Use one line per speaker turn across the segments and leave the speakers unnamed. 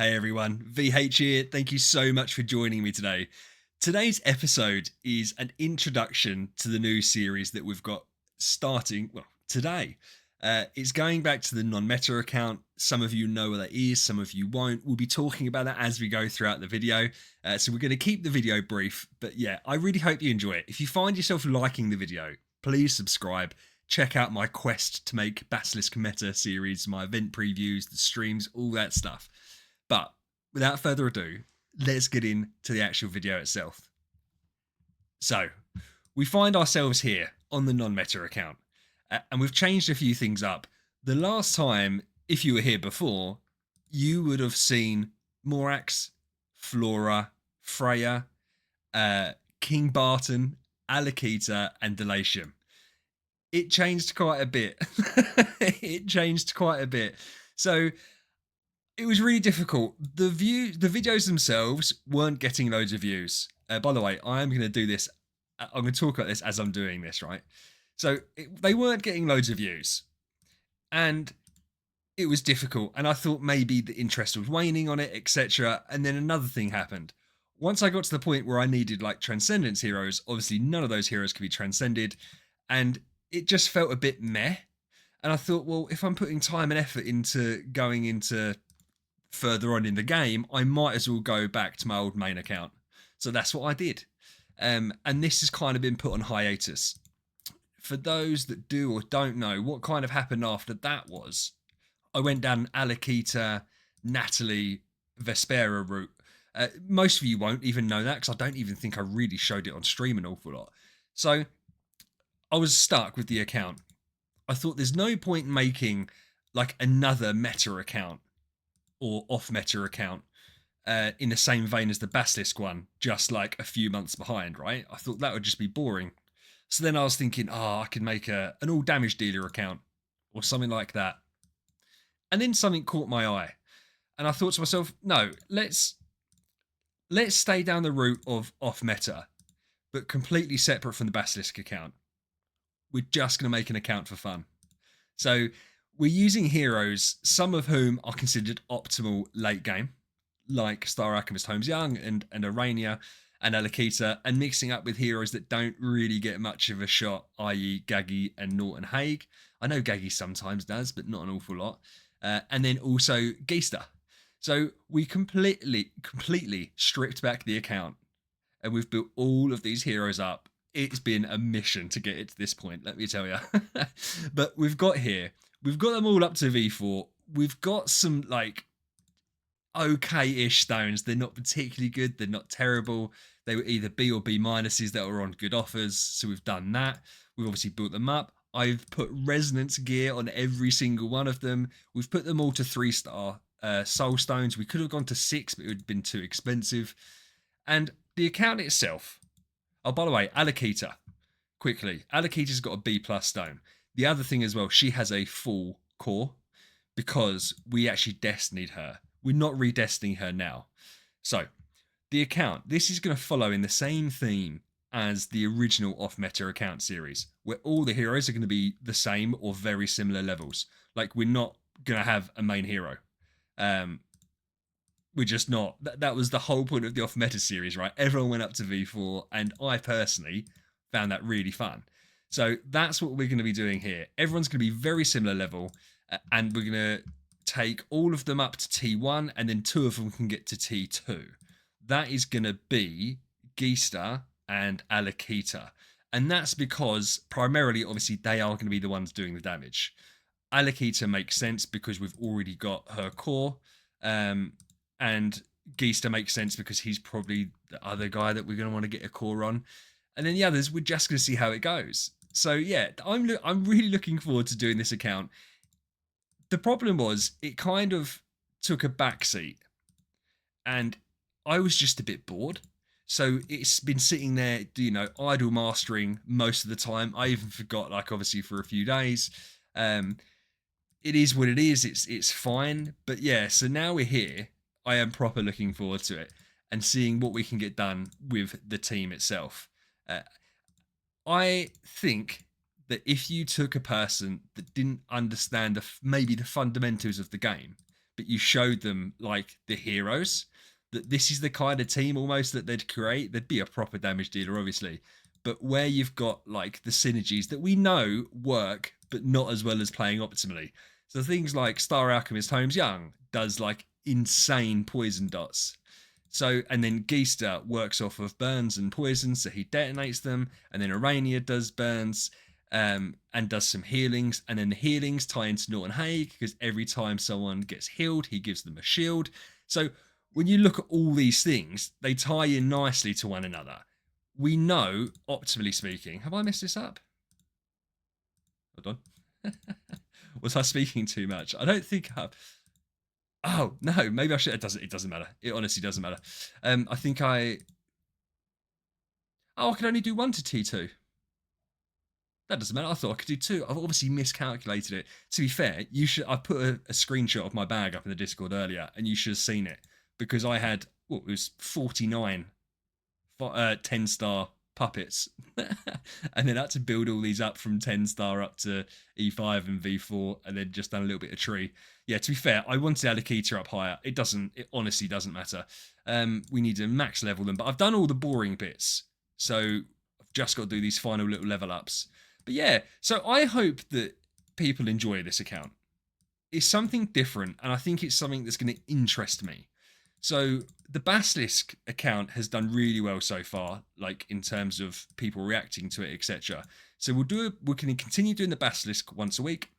Hey everyone, VH here. Thank you so much for joining me today. Today's episode is an introduction to the new series that we've got starting, today. It's going back to the non-meta account. Some of you know what that is, some of you won't. We'll be talking about that as we go throughout the video. So we're going to keep the video brief, but yeah, I really hope you enjoy it. If you find yourself liking the video, please subscribe. Check out my quest to make Basilisk Meta series, my event previews, the streams, all that stuff. But without further ado, let's get into the actual video itself. So, we find ourselves here on the non-meta account, and we've changed a few things up. The last time, if you were here before, you would have seen Morax, Flora, Freya, King Barton, Alakita, and Delatium. It changed quite a bit. It changed quite a bit. So it was really difficult. The videos themselves weren't getting loads of views. By the way, I am going to do this. I'm going to talk about this as I'm doing this, right? So they weren't getting loads of views, and it was difficult. And I thought maybe the interest was waning on it, etc. And then another thing happened. Once I got to the point where I needed like Transcendence heroes, obviously none of those heroes could be transcended, and it just felt a bit meh. And I thought, well, if I'm putting time and effort into going into further on in the game, I might as well go back to my old main account. So that's what I did. And this has kind of been put on hiatus. For those that do or don't know, what kind of happened after that was I went down Alakita, Natalie, Vespera route. Most of you won't even know that because I don't even think I really showed it on stream an awful lot. So I was stuck with the account. I thought there's no point in making like another meta account or off-meta account in the same vein as the Basilisk one, just like a few months behind, right? I thought that would just be boring. So then I was thinking, I could make an all damage dealer account or something like that. And then something caught my eye. And I thought to myself, no, let's stay down the route of off-meta, but completely separate from the Basilisk account. We're just going to make an account for fun. So we're using heroes, some of whom are considered optimal late game, like Star Alchemist Holmes Young and Arania and Alakita, and mixing up with heroes that don't really get much of a shot, i.e. Gaggy and Norton Haig. I know Gaggy sometimes does, but not an awful lot. And then also Geista. So we completely stripped back the account, and we've built all of these heroes up. It's been a mission to get it to this point, let me tell you. But we've got them all up to V4. We've got some like okay-ish stones. They're not particularly good. They're not terrible. They were either B or B minuses that were on good offers. So we've done that. We've obviously built them up. I've put resonance gear on every single one of them. We've put them all to 3-star soul stones. We could have gone to 6, but it would have been too expensive. And the account itself. Oh, by the way, Alakita. Quickly, Alakita's got a B+ stone. The other thing as well, she has a full core because we actually destinied her. We're not redestining her now. So, the account, this is going to follow in the same theme as the original off-meta account series, where all the heroes are going to be the same or very similar levels. Like, we're not going to have a main hero. We're just not. That was the whole point of the off-meta series, right? Everyone went up to V4, and I personally found that really fun. So that's what we're going to be doing here. Everyone's going to be very similar level, and we're going to take all of them up to T1, and then 2 of them can get to T2. That is going to be Geista and Alakita. And that's because, primarily, obviously, they are going to be the ones doing the damage. Alakita makes sense because we've already got her core, and Geista makes sense because he's probably the other guy that we're going to want to get a core on. And then the others, we're just going to see how it goes. So yeah, I'm really looking forward to doing this account. The problem was it kind of took a backseat, and I was just a bit bored. So it's been sitting there, idle mastering most of the time. I even forgot, like, obviously for a few days. It is what it is. It's fine. But yeah, so now we're here. I am proper looking forward to it and seeing what we can get done with the team itself. I think that if you took a person that didn't understand maybe the fundamentals of the game, but you showed them like the heroes, that this is the kind of team almost that they'd create. They'd be a proper damage dealer, obviously, but where you've got like the synergies that we know work, but not as well as playing optimally. So things like Star Alchemist Holmes Young does like insane poison dots. So, and then Geister works off of burns and poisons, so he detonates them. And then Arania does burns and does some healings. And then the healings tie into Norton Haig because every time someone gets healed, he gives them a shield. So, when you look at all these things, they tie in nicely to one another. We know, optimally speaking, have I messed this up? Hold on. Was I speaking too much? I don't think I've. Oh no, maybe I should. It doesn't. It doesn't matter. It honestly doesn't matter. I think I. Oh, I can only do 1 to T2. That doesn't matter. I thought I could do 2. I've obviously miscalculated it. To be fair, you should. I put a screenshot of my bag up in the Discord earlier, and you should have seen it because I had it was 49 10-star puppets, and then I had to build all these up from 10-star up to E5 and V4, and then just done a little bit of tree. Yeah, to be fair, I wanted Alakita up higher. It honestly doesn't matter. We need to max level them, but I've done all the boring bits, so I've just got to do these final little level ups. But yeah, so I hope that people enjoy this account. It's something different, and I think it's something that's going to interest me. So the Basilisk account has done really well so far, like in terms of people reacting to it, etc. So we're going to continue doing the Basilisk once a week.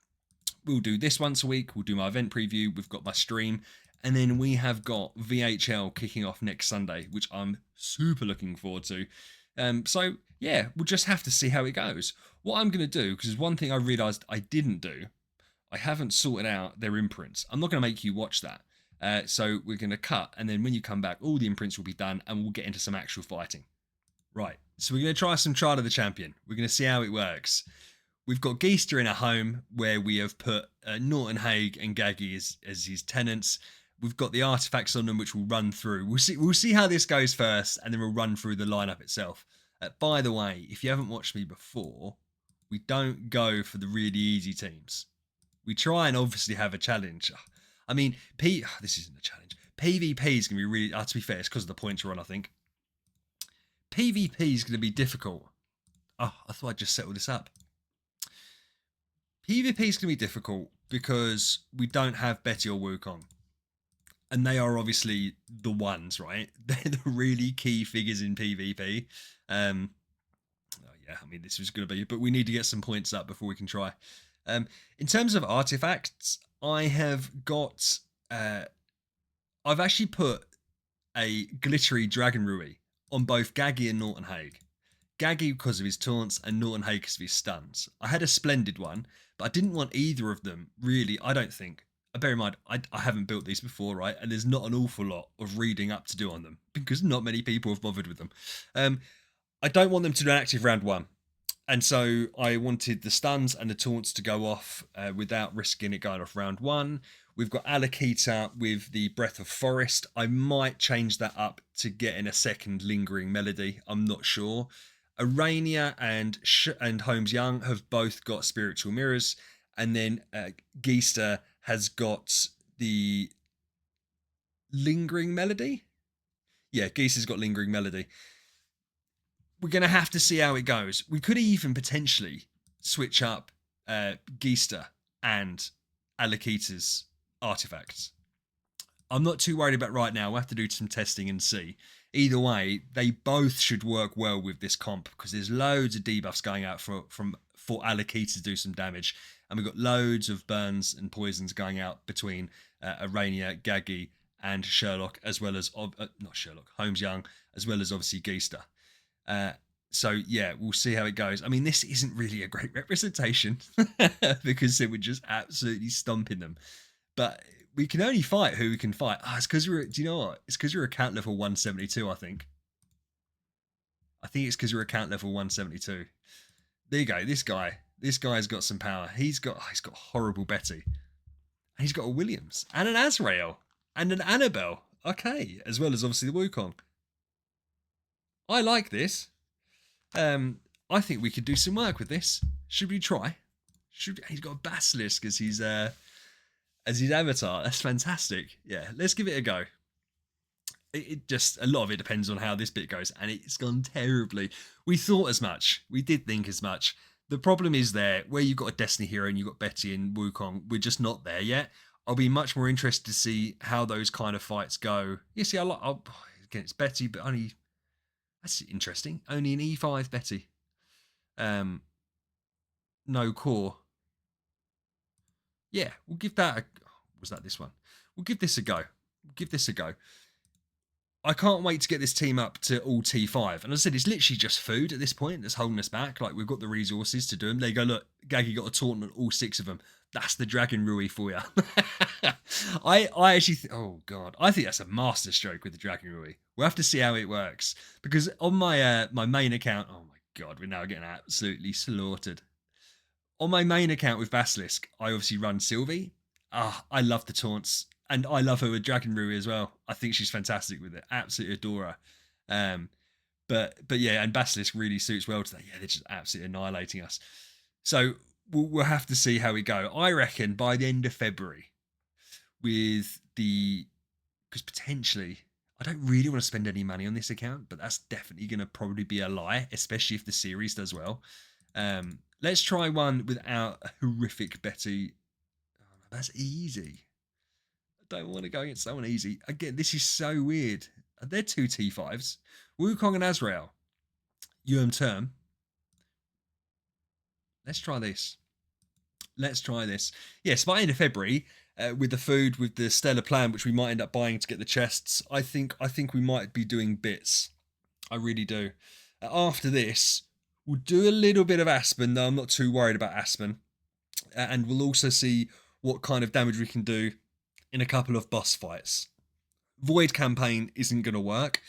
We'll do this once a week. We'll do my event preview. We've got my stream, and then we have got VHL kicking off next Sunday, which I'm super looking forward to. So yeah, we'll just have to see how it goes. What I'm going to do, because one thing I realised I didn't do, I haven't sorted out their imprints. I'm not going to make you watch that. So we're going to cut, and then when you come back, all the imprints will be done, and we'll get into some actual fighting. Right, so we're going to try some Trial of the Champion. We're going to see how it works. We've got Geister in a home where we have put Norton Haig and Gaggy as his tenants. We've got the artifacts on them, which we'll run through. We'll see how this goes first, and then we'll run through the lineup itself. By the way, if you haven't watched me before, we don't go for the really easy teams. We try and obviously have a challenge. I mean, this isn't a challenge. PvP is going to be really. To be fair, it's because of the points we're on, I think. PvP is going to be difficult. Oh, I thought I'd just settle this up. PvP is going to be difficult because we don't have Betty or Wukong. And they are obviously the ones, right? They're the really key figures in PvP. Yeah, I mean, this was going to be, but we need to get some points up before we can try. In terms of artifacts, I have got. I've actually put a glittery Dragon Rui on both Gaggy and Norton Haig. Gaggy because of his taunts and Norton Haig because of his stuns. I had a splendid one, but I didn't want either of them, really, I don't think. Bear in mind, I haven't built these before, right? And there's not an awful lot of reading up to do on them because not many people have bothered with them. I don't want them to do an active round 1. And so I wanted the stuns and the taunts to go off without risking it going off round 1. We've got Alakita with the Breath of Forest. I might change that up to get in a second lingering melody. I'm not sure. Arania and Holmes Young have both got spiritual mirrors. And then Geister has got the lingering melody. Yeah, Geister's got lingering melody. We're going to have to see how it goes. We could even potentially switch up Geister and Alakita's artifacts. I'm not too worried about right now. We'll have to do some testing and see. Either way, they both should work well with this comp because there's loads of debuffs going out for Alakita to do some damage. And we've got loads of burns and poisons going out between Arania, Gaggy, and Sherlock, as well as not Sherlock, Holmes Young, as well as obviously Geister. So yeah, we'll see how it goes. I mean, this isn't really a great representation because they were just absolutely stomping them. But we can only fight who we can fight. It's because do you know what? It's because we're account level 172, I think. I think it's because we're account level 172. There you go. This guy's got some power. He's got horrible Betty. He's got a Williams and an Azrael and an Annabelle. Okay, as well as obviously the Wukong. I like this. I think we could do some work with this. Should we try? He's got a Basilisk as his as his avatar. That's fantastic. Yeah, let's give it a go. It just, a lot of it depends on how this bit goes, and it's gone terribly. We thought as much. We did think as much. The problem is there where you've got a Destiny hero and you've got Betty and Wukong. We're just not there yet. I'll be much more interested to see how those kind of fights go. You see, I like against Betty, but only that's interesting. Only an E5 Betty. Um, no core. Yeah, we'll give that. Was that this one? We'll give this a go. We'll give this a go. I can't wait to get this team up to all T5. And as I said, it's literally just food at this point that's holding us back. Like, we've got the resources to do them. They go, look, Gaggy got a taunt on all 6 of them. That's the Dragon Rui for you. I actually, oh God, I think that's a master stroke with the Dragon Rui. We'll have to see how it works. Because on my my main account, oh my God, we're now getting absolutely slaughtered. On my main account with Basilisk, I obviously run Sylvie. I love the taunts, and I love her with Dragon Rui as well. I think she's fantastic with it. Absolutely adore her. But yeah, and Basilisk really suits well to that. Yeah, they're just absolutely annihilating us. So we'll have to see how we go. I reckon by the end of February, with the because potentially I don't really want to spend any money on this account, but that's definitely going to probably be a lie, especially if the series does well. Let's try one without a horrific Betty. Oh, no, that's easy. I don't want to go against someone easy. Again, this is so weird. They're 2 T5s. Wukong and Azrael. Term. Let's try this. Let's try this. Yes, by end of February, with the food, with the stellar plan, which we might end up buying to get the chests, I think we might be doing bits. I really do. After this, we'll do a little bit of Aspen, though I'm not too worried about Aspen. And we'll also see what kind of damage we can do in a couple of boss fights. Void campaign isn't going to work.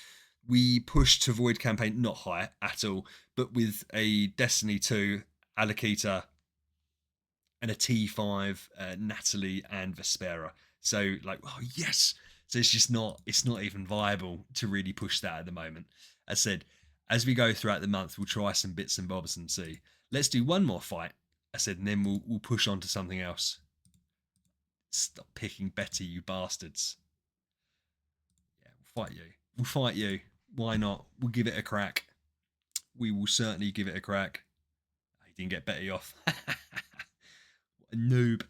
We push to Void campaign not high at all, but with a Destiny 2, Alakita, and a T5, Natalie and Vespera. So like, oh yes. So it's not even viable to really push that at the moment. As I said, as we go throughout the month, we'll try some bits and bobs and see. Let's do one more fight. I said, and then we'll push on to something else. Stop picking Betty, you bastards. Yeah, we'll fight you. We'll fight you. Why not? We'll give it a crack. We will certainly give it a crack. He didn't get Betty off. A noob.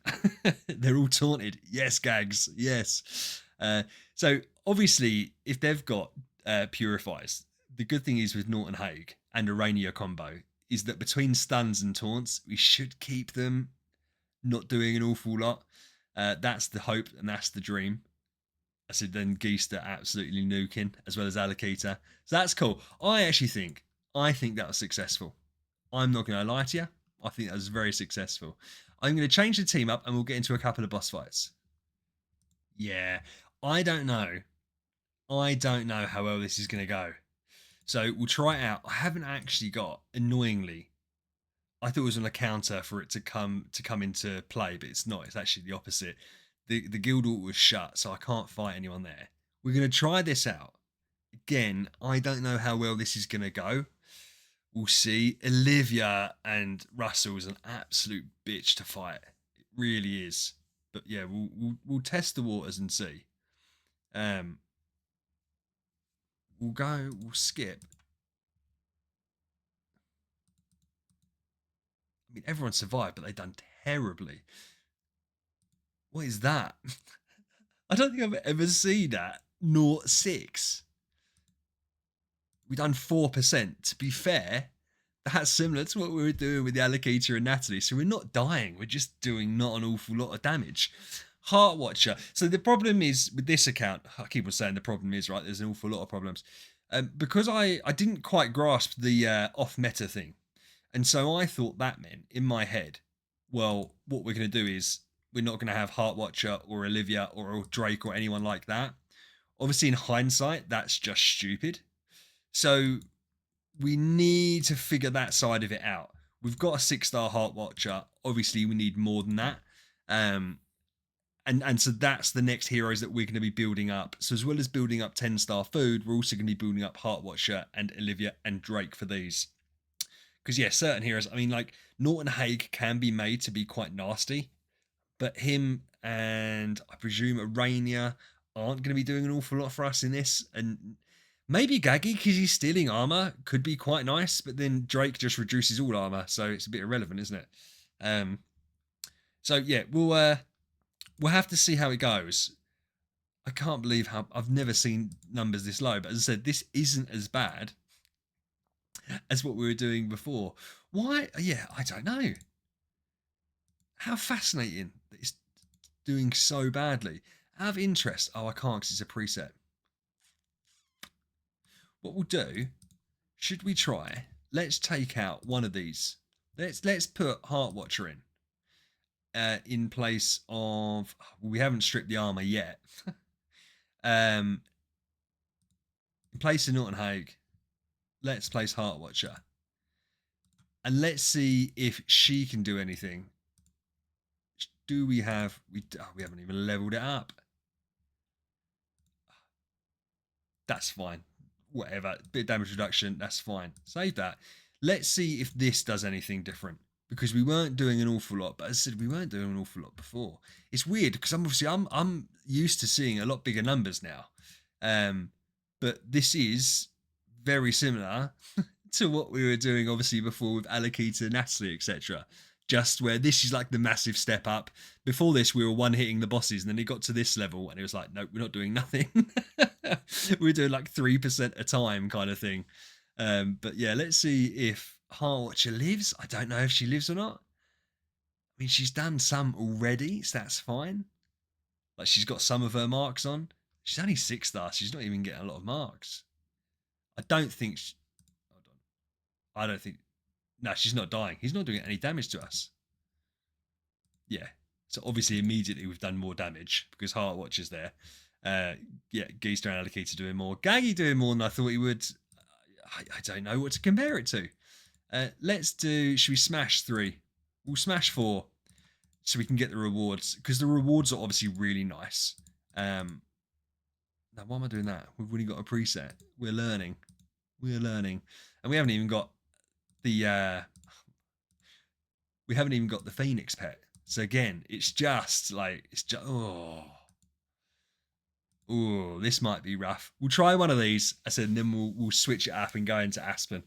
They're all taunted. Yes, gags. Yes. So obviously, if they've got purifiers, the good thing is with Norton Hague and Urania combo is that between stuns and taunts, we should keep them not doing an awful lot. That's the hope and that's the dream. I said then Geester absolutely nuking as well as Alakita. So that's cool. I think that was successful. I'm not going to lie to you. I think that was very successful. I'm going to change the team up and we'll get into a couple of boss fights. Yeah, I don't know. I don't know how well this is going to go. So we'll try it out. I haven't actually got, annoyingly, I thought it was on a counter for it to come into play, but it's not. It's actually the opposite. The guild alt was shut, so I can't fight anyone there. We're going to try this out. Again, I don't know how well this is going to go. We'll see. Olivia and Russell is an absolute bitch to fight. It really is. But yeah, we'll test the waters and see. We'll skip. I mean, everyone survived, but they've done terribly. What is that? I don't think I've ever seen that. 0.6. We've done 4%. To be fair, that's similar to what we were doing with the Allocator and Natalie. So we're not dying. We're just doing not an awful lot of damage. Heart Watcher. So the problem is with this account, I keep on saying the problem is, right, there's an awful lot of problems. Because I didn't quite grasp the off-meta thing. And so I thought that meant, in my head, well, what we're going to do is we're not going to have Heart Watcher or Olivia or Drake or anyone like that. Obviously, in hindsight, that's just stupid. So we need to figure that side of it out. We've got a 6-star Heart Watcher. Obviously, we need more than that. And so that's the next heroes that we're going to be building up. So as well as building up 10-star food, we're also going to be building up Heart Watcher and Olivia and Drake for these. Because yeah, certain heroes, I mean, like Norton Hague can be made to be quite nasty, but him and I presume Arania aren't going to be doing an awful lot for us in this. And maybe Gaggy, because he's stealing armor, could be quite nice, but then Drake just reduces all armor, so it's a bit irrelevant, isn't it? Um, so yeah, we'll have to see how it goes. I can't believe how I've never seen numbers this low, but as I said, this isn't as bad as what we were doing before. Why? Yeah, I don't know. How fascinating that it's doing so badly. Out of interest, oh, I can't because it's a preset. What we'll do, should we try? Let's take out one of these. Let's put Heart Watcher in place of. We haven't stripped the armor yet. In place of Norton Hague, let's place Heart Watcher, and let's see if she can do anything. Do we have? We haven't even leveled it up. That's fine. Whatever. Bit of damage reduction. That's fine. Save that. Let's see if this does anything different, because we weren't doing an awful lot. But as I said, we weren't doing an awful lot before. It's weird because I'm used to seeing a lot bigger numbers now, but this is very similar to what we were doing obviously before with Alakita, Natalie, etc. Just where this is like the massive step up. Before this, we were one hitting the bosses, and then it got to this level, and it was like, nope, we're not doing nothing. We're doing like 3% a time kind of thing. But yeah, let's see if Heartwatcher lives. I don't know if she lives or not. I mean, she's done some already, so that's fine. Like, she's got some of her marks on. She's only 6 stars. She's not even getting a lot of marks. I don't think. Hold on. I don't think. No, she's not dying. He's not doing any damage to us. Yeah. So obviously, immediately we've done more damage because Heartwatcher's there. Yeah, Geester and Allocator doing more. Gaggy doing more than I thought he would. I don't know what to compare it to. Let's do. Should we smash 3? We'll smash 4 so we can get the rewards, because the rewards are obviously really nice. Now, why am I doing that? We've already got a preset. We're learning. And we haven't even got the Phoenix pet. So again, it's just this might be rough. We'll try one of these, I said, and then we'll switch it up and go into Aspen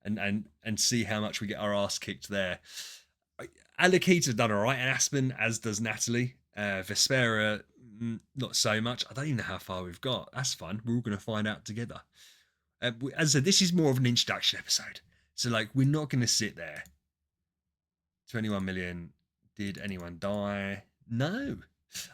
and see how much we get our ass kicked there. Allocator done all right in Aspen, as does Natalie. Vespera, not so much. I don't even know how far we've got. That's fun. We're all going to find out together. As I said, this is more of an introduction episode. So, like, we're not going to sit there. 21 million. Did anyone die? No.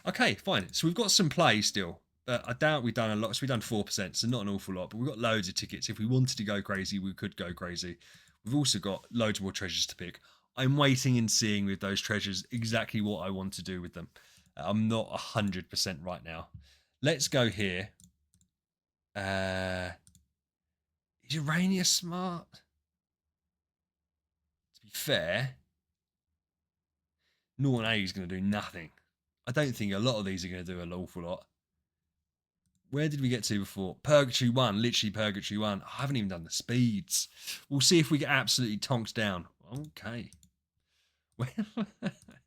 Okay, fine. So we've got some play still. But I doubt we've done a lot. So we've done 4%, so not an awful lot. But we've got loads of tickets. If we wanted to go crazy, we could go crazy. We've also got loads more treasures to pick. I'm waiting and seeing with those treasures exactly what I want to do with them. I'm not 100% right now. Let's go here. Is Urania smart? To be fair, Norton A is going to do nothing. I don't think a lot of these are going to do an awful lot. Where did we get to before? Purgatory 1, literally Purgatory 1. I haven't even done the speeds. We'll see if we get absolutely tonked down. Okay. Well,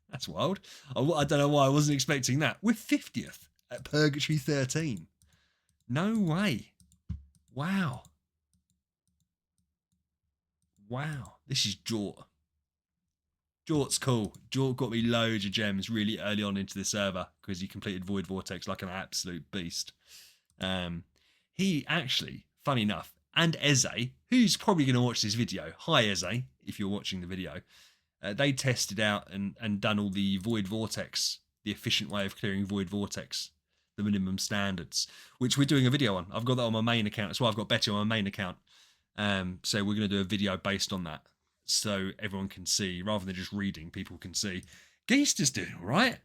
that's wild. I don't know why I wasn't expecting that. We're 50th at Purgatory 13. No way. Wow. This is Jort. Jort's cool. Jort got me loads of gems really early on into the server because he completed Void Vortex like an absolute beast. He actually, funny enough, and Eze, who's probably going to watch this video. Hi, Eze, if you're watching the video. They tested out and done all the Void Vortex, the efficient way of clearing Void Vortex, the minimum standards, which we're doing a video on. I've got that on my main account. That's why I've got Betty on my main account. So we're going to do a video based on that, so everyone can see, rather than just reading, people can see. Geister's doing all right,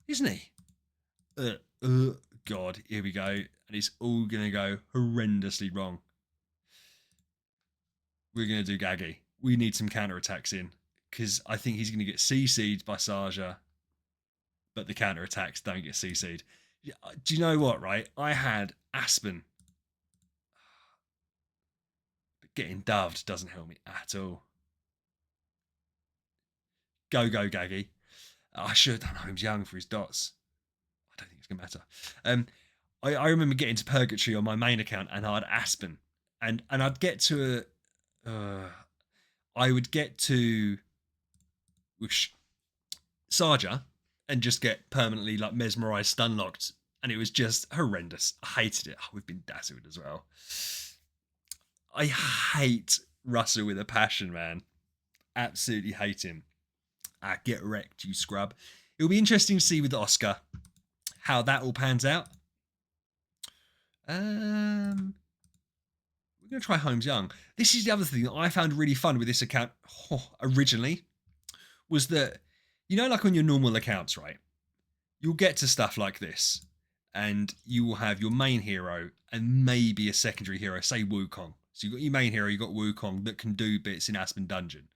isn't he? God, here we go. And it's all going to go horrendously wrong. We're going to do Gaggy. We need some counterattacks in, because I think he's going to get CC'd by Saja, but the counterattacks don't get CC'd. Do you know what, right? I had Aspen. But getting doved doesn't help me at all. Go, Gaggy. I should have done Holmes Young for his dots. it's gonna matter. I remember getting to Purgatory on my main account, and I had Aspen, and I'd get to I would get to whoosh, Sarja and just get permanently like mesmerized, stun locked, and it was just horrendous. I hated it. Oh, we've been dazzled as well. I hate Russell with a passion, man. Absolutely hate him. Get wrecked, you scrub. It'll be interesting to see with Oscar how that all pans out. We're gonna try Holmes Young. This is the other thing that I found really fun with this account originally, was that, you know, like on your normal accounts, right? You'll get to stuff like this, and you will have your main hero and maybe a secondary hero, say Wukong. So you've got your main hero, you've got Wukong that can do bits in Aspen Dungeon.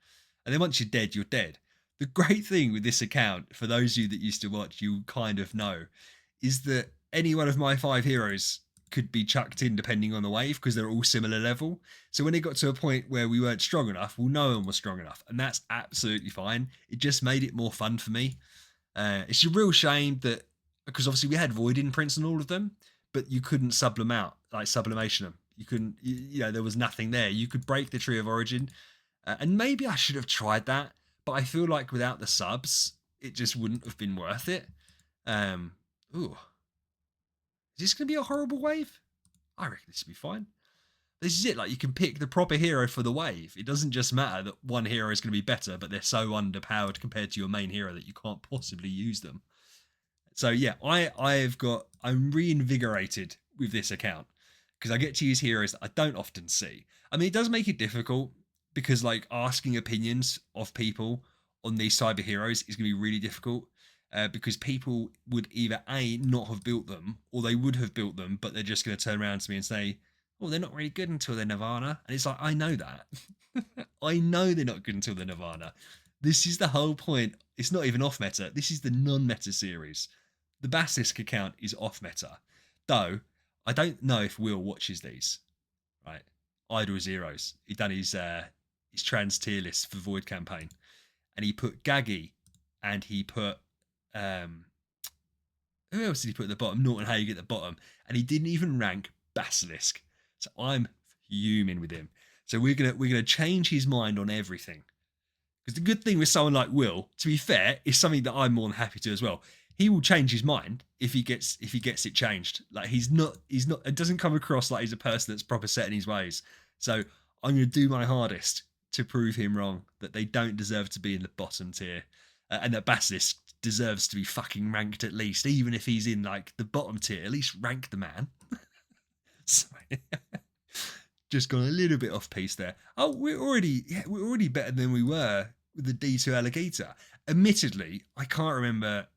And then once you're dead, you're dead. The great thing with this account, for those of you that used to watch, you kind of know, is that any one of my 5 heroes could be chucked in depending on the wave, because they're all similar level. So when it got to a point where we weren't strong enough, well, no one was strong enough. And that's absolutely fine. It just made it more fun for me. It's a real shame that, because obviously we had Void Imprints on all of them, but you couldn't sublimation them. You couldn't, you know, there was nothing there. You could break the Tree of Origin, and maybe I should have tried that, but I feel like without the subs, it just wouldn't have been worth it. Ooh, is this going to be a horrible wave? I reckon this will be fine. This is it. Like, you can pick the proper hero for the wave. It doesn't just matter that one hero is going to be better, but they're so underpowered compared to your main hero that you can't possibly use them. So yeah, I'm reinvigorated with this account because I get to use heroes that I don't often see. I mean, it does make it difficult because like asking opinions of people on these cyber heroes is going to be really difficult. Because people would either A, not have built them, or they would have built them, but they're just going to turn around to me and say, oh, they're not really good until they're Nirvana. And it's like, I know that. I know they're not good until they're Nirvana. This is the whole point. It's not even off meta. This is the non-meta series. The Basilisk account is off meta. Though, I don't know if Will watches these. Right? Idle Zeros. He done his trans tier list for Void campaign. And he put Gaggy, and he put who else did he put at the bottom? Norton Haig at the bottom, and he didn't even rank Basilisk. So I'm fuming with him. So we're gonna change his mind on everything. Because the good thing with someone like Will, to be fair, is something that I'm more than happy to as well. He will change his mind if he gets it changed. Like he's not. It doesn't come across like he's a person that's proper set in his ways. So I'm gonna do my hardest to prove him wrong, that they don't deserve to be in the bottom tier, and that Basilisk deserves to be fucking ranked at least, even if he's in like the bottom tier. At least rank the man. Sorry. Just gone a little bit off piece there. Oh, we're already better than we were with the D2 Alligator. Admittedly, I can't remember.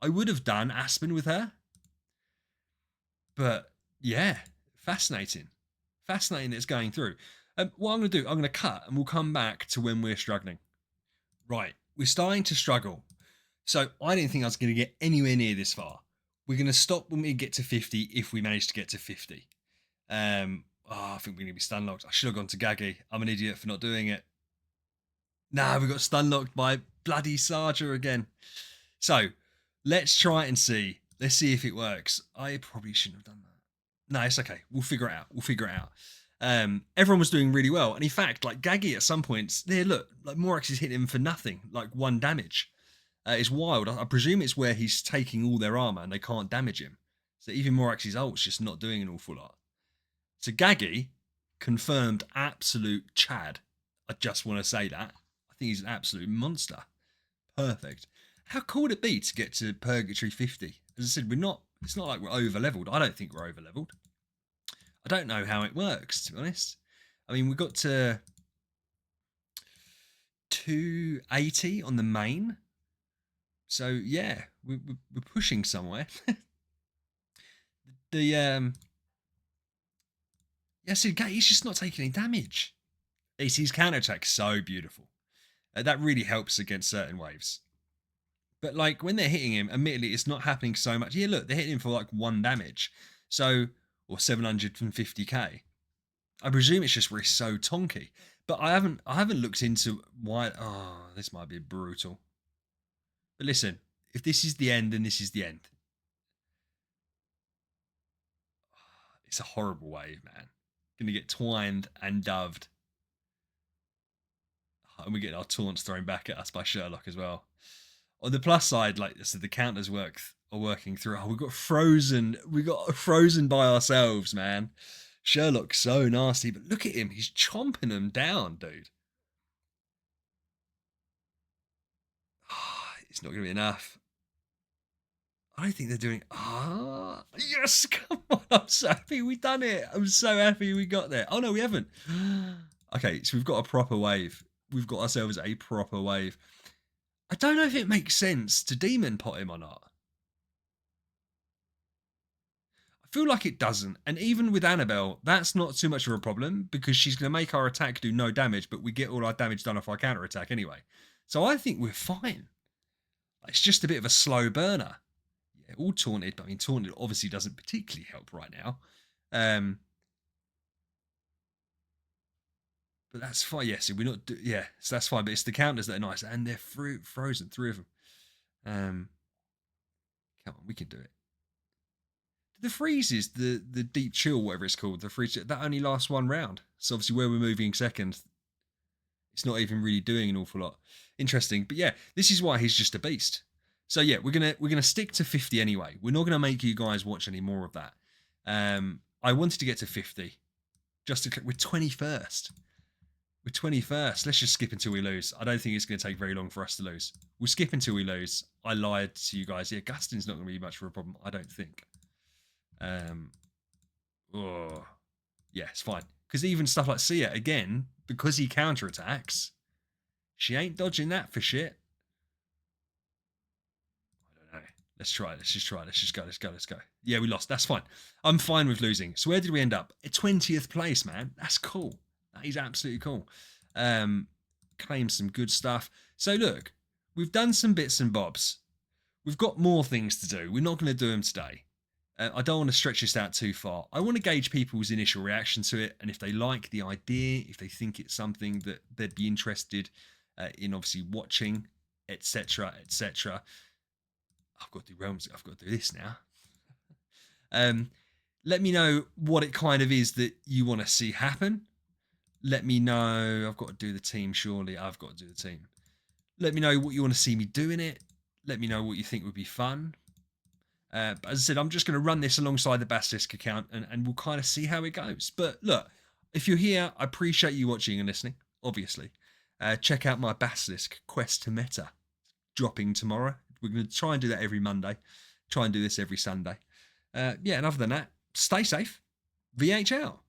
I would have done Aspen with her, but yeah, fascinating that it's going through. What I'm going to do, I'm going to cut, and we'll come back to when we're struggling. Right, we're starting to struggle. So I didn't think I was going to get anywhere near this far. We're going to stop when we get to 50 if we manage to get to 50. I think we're going to be stun locked. I should have gone to Gaggy. I'm an idiot for not doing it. Nah, we got stun locked by bloody Sarja again. So let's try and see. Let's see if it works. I probably shouldn't have done that. No, it's okay. We'll figure it out. Everyone was doing really well. And in fact, like Gaggy at some points, there, look, like Morax is hitting him for nothing, like 1 damage. It's wild. I presume it's where he's taking all their armor and they can't damage him. So even Morax's ult's just not doing an awful lot. So Gaggy, confirmed absolute Chad. I just want to say that. I think he's an absolute monster. Perfect. How cool would it be to get to Purgatory 50? As I said, it's not like we're over leveled. I don't think we're over leveled. I don't know how it works, to be honest. I mean, we got to 280 on the main. So yeah, we're pushing somewhere. So he's just not taking any damage. His counterattack's so beautiful. That really helps against certain waves. But like when they're hitting him, admittedly, it's not happening so much. Yeah, look, they're hitting him for like 1 damage, or 750k. I presume it's just where he's so tonky. But I haven't looked into why. Oh, this might be brutal. But listen, if this is the end, then this is the end. It's a horrible wave, man. Gonna get twined and doved. And we get our taunts thrown back at us by Sherlock as well. On the plus side, like I said, the counters are working through. Oh, we got frozen. We got frozen by ourselves, man. Sherlock's so nasty, but look at him. He's chomping them down, dude. It's not going to be enough. I don't think they're doing. Yes, come on. I'm so happy we done it. I'm so happy we got there. Oh, no, we haven't. Okay, so we've got a proper wave. We've got ourselves a proper wave. I don't know if it makes sense to demon pot him or not. I feel like it doesn't. And even with Annabelle, that's not too much of a problem because she's going to make our attack do no damage, but we get all our damage done off our counter attack anyway. So I think we're fine. It's just a bit of a slow burner. Yeah, all taunted, but I mean, taunted obviously doesn't particularly help right now. But that's fine. Yeah, so we're not. Yeah, so that's fine. But it's the counters that are nice, and they're frozen. 3 of them. Come on, we can do it. The freezes, the deep chill, whatever it's called, the freeze that only lasts 1 round. So obviously, where we're moving second, it's not even really doing an awful lot. Interesting, but yeah, this is why he's just a beast. So yeah, we're gonna stick to 50 anyway. We're not gonna make you guys watch any more of that. I wanted to get to 50, just to click. We're 21st. We're 21st. Let's just skip until we lose. I don't think it's going to take very long for us to lose. We'll skip until we lose. I lied to you guys. Yeah, Gustin's not going to be much of a problem, I don't think. Oh, yeah, it's fine. Because even stuff like Sia, again, because he counterattacks, she ain't dodging that for shit. I don't know. Let's try it. Let's just try it. Let's just go. Let's go. Let's go. Yeah, we lost. That's fine. I'm fine with losing. So where did we end up? 20th place, man. That's cool. That is absolutely cool. Claim some good stuff. So look, we've done some bits and bobs. We've got more things to do. We're not going to do them today. I don't want to stretch this out too far. I want to gauge people's initial reaction to it, and if they like the idea, if they think it's something that they'd be interested in, obviously watching, etc., etc. I've got to do realms. I've got to do this now. Let me know what it kind of is that you want to see happen. Let me know. I've got to do the team. Surely I've got to do the team. Let me know what you want to see me doing it. Let me know what you think would be fun. But as I said, I'm just going to run this alongside the Basilisk account and we'll kind of see how it goes. But look, if you're here, I appreciate you watching and listening, obviously. Check out my Basilisk Quest to Meta dropping tomorrow. We're going to try and do that every Monday. Try and do this every Sunday. Yeah, and other than that, stay safe. VH out.